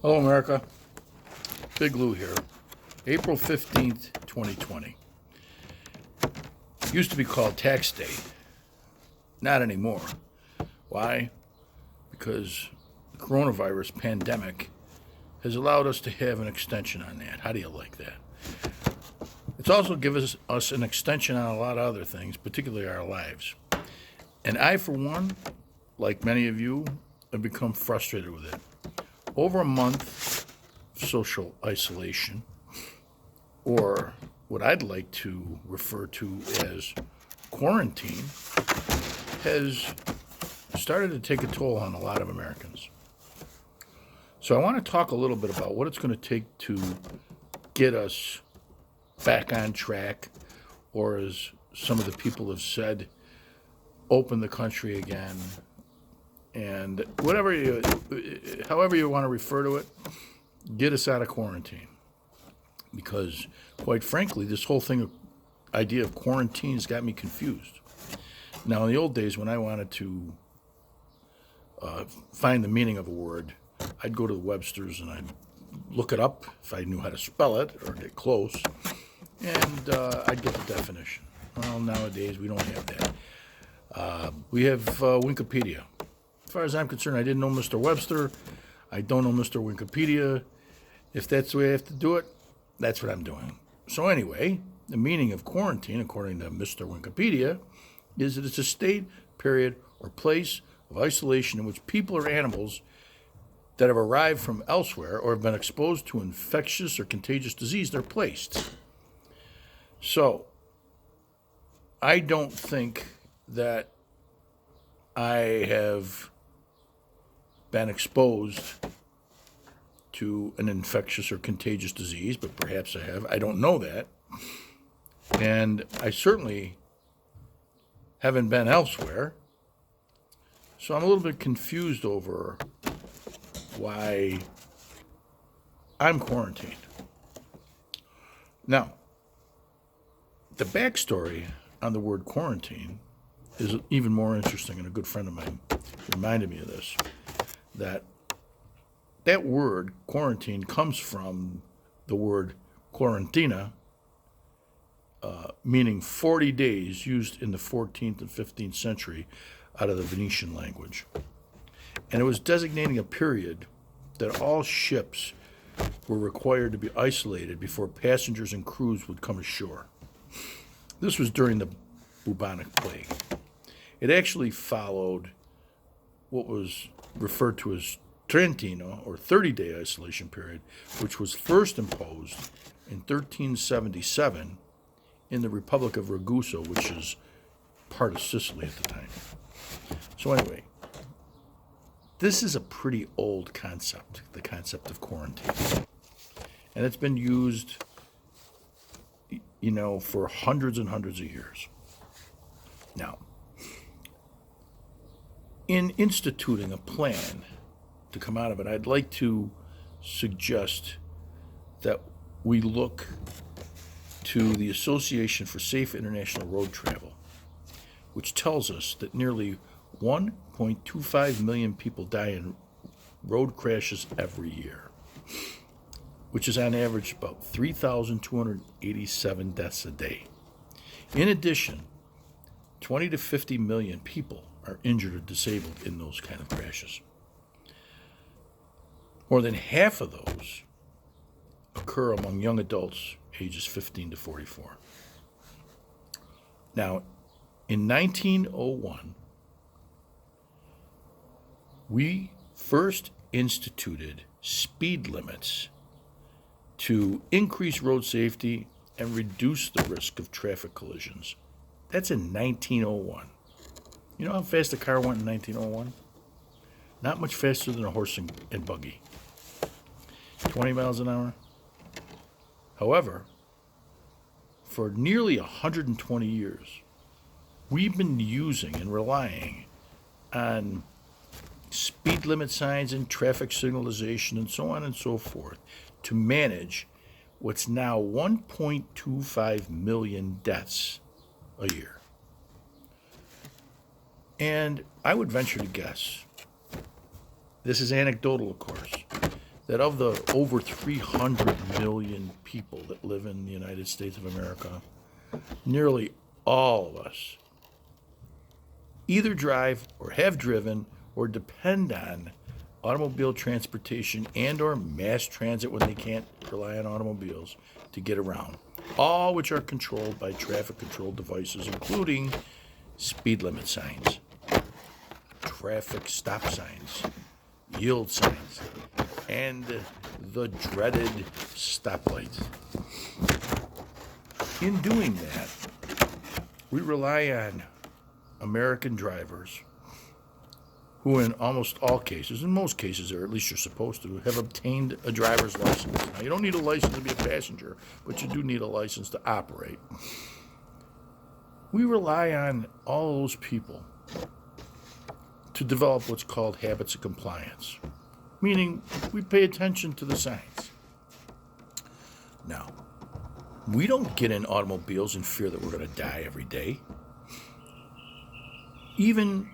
Hello, America. Big Lou here. April 15th, 2020. Used to be called Tax Day. Not anymore. Why? Because the coronavirus pandemic has allowed us to have an extension on that. How do you like that? It's also given us an extension on a lot of other things, particularly our lives. And I, for one, like many of you, have become frustrated with it. Over a month of social isolation, or what I'd like to refer to as quarantine, has started to take a toll on a lot of Americans. So I want to talk a little bit about what it's going to take to get us back on track, or as some of the people have said, open the country again, and however you want to refer to it, get us out of quarantine. Because, quite frankly, this whole idea of quarantine has got me confused. Now, in the old days, when I wanted to find the meaning of a word, I'd go to the Webster's and I'd look it up if I knew how to spell it or get close, and I'd get the definition. Well, nowadays we don't have that. We have Wikipedia. As far as I'm concerned, I didn't know Mr. Webster. I don't know Mr. Wikipedia. If that's the way I have to do it, that's what I'm doing. So anyway, the meaning of quarantine, according to Mr. Wikipedia, is that it's a state, period, or place of isolation in which people or animals that have arrived from elsewhere or have been exposed to infectious or contagious disease, they're placed. So, I don't think that I have been exposed to an infectious or contagious disease, but perhaps I have. I don't know that. And I certainly haven't been elsewhere. So I'm a little bit confused over why I'm quarantined. Now, the backstory on the word quarantine is even more interesting, and a good friend of mine reminded me of this, that word, quarantine, comes from the word quarantina, meaning 40 days, used in the 14th and 15th century out of the Venetian language. And it was designating a period that all ships were required to be isolated before passengers and crews would come ashore. This was during the bubonic plague. It actually followed what was referred to as Trentino, or 30-day isolation period, which was first imposed in 1377 in the Republic of Ragusa, which is part of Sicily at the time. So anyway, this is a pretty old concept, the concept of quarantine. And it's been used, for hundreds and hundreds of years. Now, in instituting a plan to come out of it, I'd like to suggest that we look to the Association for Safe International Road Travel, which tells us that nearly 1.25 million people die in road crashes every year, which is on average about 3,287 deaths a day. In addition, 20 to 50 million people are injured or disabled in those kind of crashes. More than half of those occur among young adults ages 15 to 44. Now, in 1901, we first instituted speed limits to increase road safety and reduce the risk of traffic collisions. That's in 1901. You know how fast a car went in 1901? Not much faster than a horse and buggy. 20 miles an hour. However, for nearly 120 years, we've been using and relying on speed limit signs and traffic signalization and so on and so forth to manage what's now 1.25 million deaths a year. And I would venture to guess, this is anecdotal of course, that of the over 300 million people that live in the United States of America, nearly all of us either drive or have driven or depend on automobile transportation and or mass transit when they can't rely on automobiles to get around, all which are controlled by traffic control devices, including speed limit signs, traffic stop signs, yield signs, and the dreaded stoplight. In doing that, we rely on American drivers who in almost all cases, in most cases, or at least you're supposed to, have obtained a driver's license. Now, you don't need a license to be a passenger, but you do need a license to operate. We rely on all those people to develop what's called habits of compliance, meaning we pay attention to the signs. Now, we don't get in automobiles in fear that we're going to die every day, even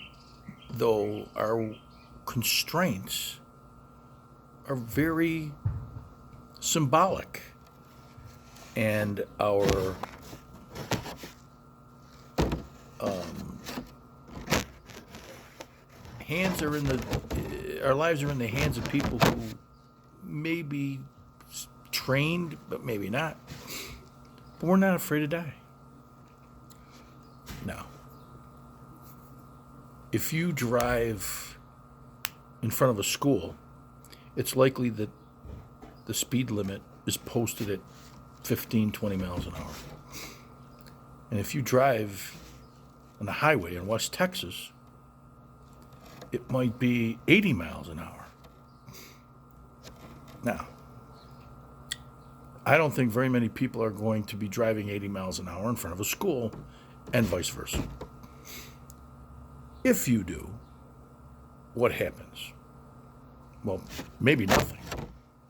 though our constraints are very symbolic and our our lives are in the hands of people who may be trained, but maybe not. But we're not afraid to die. Now, if you drive in front of a school, it's likely that the speed limit is posted at 15, 20 miles an hour. And if you drive on the highway in West Texas, it might be 80 miles an hour. Now, I don't think very many people are going to be driving 80 miles an hour in front of a school, and vice versa. If you do, what happens? Well, maybe nothing.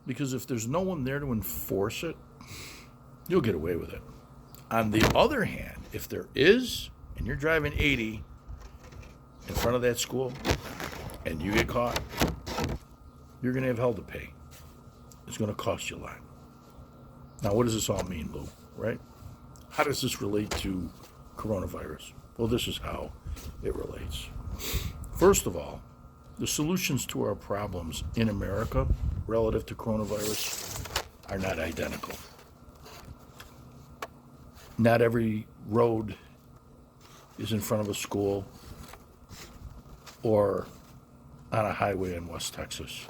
Because if there's no one there to enforce it, you'll get away with it. On the other hand, if there is, and you're driving 80 in front of that school, and you get caught, you're going to have hell to pay. It's going to cost you a lot. Now, what does this all mean, Lou, right? How does this relate to coronavirus? Well, this is how it relates. First of all, the solutions to our problems in America relative to coronavirus are not identical. Not every road is in front of a school or on a highway in West Texas.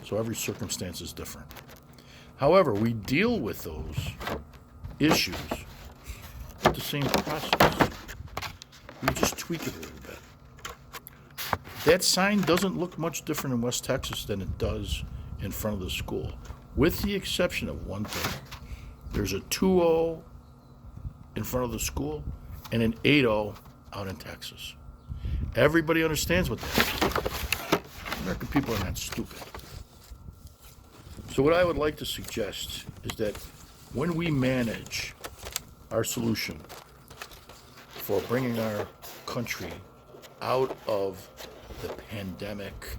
So every circumstance is different. However, we deal with those issues with the same process. We just tweak it a little bit. That sign doesn't look much different in West Texas than it does in front of the school, with the exception of one thing. There's a 2-0 in front of the school and an 8-0 out in Texas. Everybody understands what that is. American people are not stupid. So what I would like to suggest is that when we manage our solution for bringing our country out of the pandemic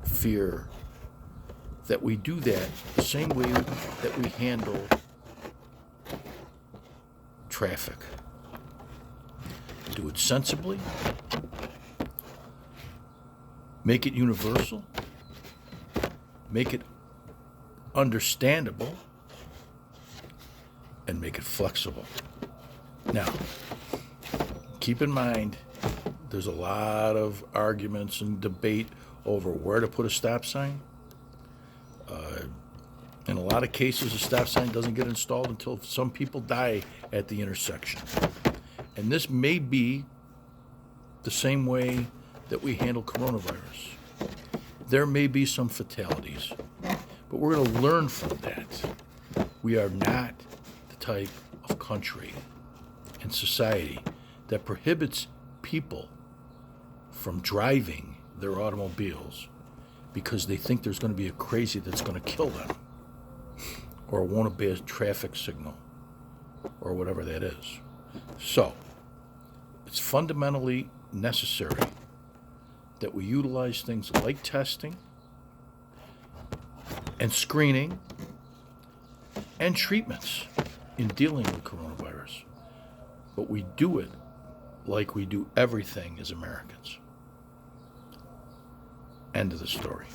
fear, that we do that the same way that we handle traffic. Do it sensibly, make it universal, make it understandable, and make it flexible. Now, keep in mind, there's a lot of arguments and debate over where to put a stop sign. In a lot of cases, a stop sign doesn't get installed until some people die at the intersection. And this may be the same way that we handle coronavirus. There may be some fatalities, but we're going to learn from that. We are not the type of country and society that prohibits people from driving their automobiles because they think there's going to be a crazy that's going to kill them or won't obey a traffic signal or whatever that is. So, it's fundamentally necessary that we utilize things like testing, and screening and treatments in dealing with coronavirus. But we do it like we do everything as Americans. End of the story.